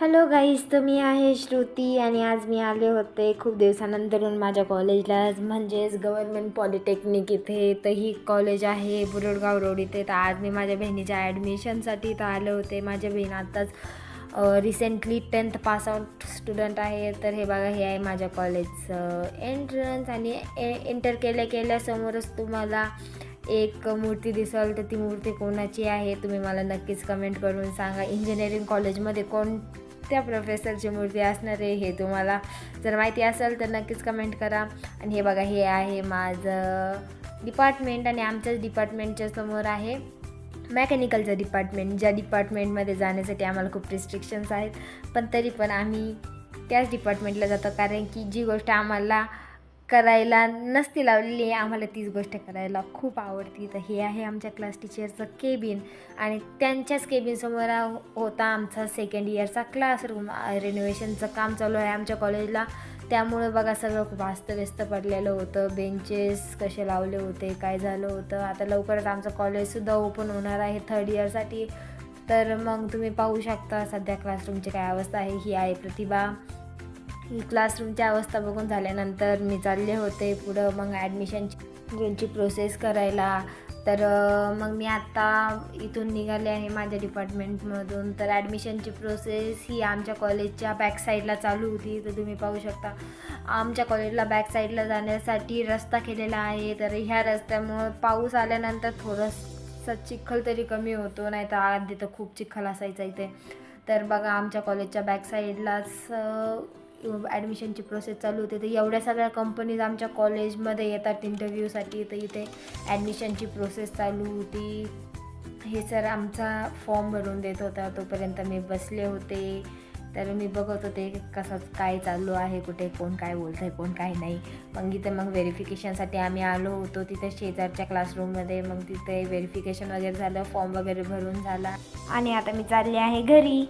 Hello guys, तर मी आहे श्रुती आणि आज मी आले होते खूप दिवसानंतरून माझ्या कॉलेजला, म्हणजेच गव्हर्मेंट पॉलिटेक्निक इथे. तर ही कॉलेज आहे बुरडगाव रोड इथे. तर आज मी माझ्या बहिणीच्या ॲडमिशनसाठी तर आले होते. माझ्या बहीण आत्ताच recently 10th pass out student आहे. तर हे बघा, हे आहे माझ्या कॉलेजचं एंट्रन्स आणि एंटर केल्यासमोरच तुम्हाला एक मूर्ती दिसेल. तर ती मूर्ती कोणाची आहे तुम्ही मला नक्कीच कमेंट करून सांगा. इंजिनिअरिंग कॉलेजमध्ये कोणत्या प्रोफेसरची मूर्ती असणार आहे हे तुम्हाला जर माहिती असेल तर नक्कीच कमेंट करा. आणि हे बघा, हे आहे माझं डिपार्टमेंट आणि आमच्याच डिपार्टमेंटच्या समोर आहे मेकॅनिकलचं डिपार्टमेंट, ज्या डिपार्टमेंटमध्ये जाण्यासाठी आम्हाला खूप रिस्ट्रिक्शन्स आहेत, पण तरी पण आम्ही त्याच डिपार्टमेंटला जातो, कारण की जी गोष्ट आम्हाला करायला नसती लावलेली आहे आम्हाला तीच गोष्ट करायला खूप आवडती. तर हे आहे आमच्या क्लास टीचरचं केबिन आणि त्यांच्याच केबिनसमोर होता आमचा सेकंड इयरचा क्लासरूम. रिनोव्हेशनचं काम चालू आहे आमच्या कॉलेजला, त्यामुळं बघा सगळं खूप अस्तव्यस्त पडलेलं होतं. बेंचेस कसे लावले होते, काय झालं होतं. आता लवकरच आमचं कॉलेजसुद्धा ओपन होणार आहे 3rd इयरसाठी. तर मग तुम्ही पाहू शकता सध्या क्लासरूमची काय अवस्था आहे. ही आहे प्रतिभा. ही क्लासरूमची अवस्था बघून झाल्यानंतर मी चालले होते पुढं मग ॲडमिशनची प्रोसेस करायला. तर मग मी आत्ता इथून निघाले आहे माझ्या डिपार्टमेंटमधून. तर ॲडमिशनची प्रोसेस ही आमच्या कॉलेजच्या बॅक साईडला चालू होती. तर तुम्ही पाहू शकता आमच्या कॉलेजला बॅक साईडला जाण्यासाठी रस्ता केलेला आहे. तर ह्या रस्त्यामुळं पाऊस आल्यानंतर थोडंसं चिखल तरी कमी होतो, नाही तर आधी तर खूप चिखल असायचा इथे. तर बघा, आमच्या कॉलेजच्या बॅक साईडलाच ॲडमिशनची प्रोसेस चालू होते. तर एवढ्या सगळ्या कंपनीज आमच्या कॉलेजमध्ये येतात इंटरव्ह्यूसाठी. तर इथे ॲडमिशनची प्रोसेस चालू होती. हे सर आमचा फॉर्म भरून देत होता, तोपर्यंत मी बसले होते. तर मी बघत होते कसं काय चालू आहे, कुठे कोण काय बोलतं आहे, कोण काय नाही. मग व्हेरिफिकेशनसाठी आम्ही आलो होतो तिथे शेजारच्या क्लासरूममध्ये. मग तिथे व्हेरिफिकेशन वगैरे झालं, फॉर्म वगैरे भरून झाला आणि आता मी चालले आहे घरी.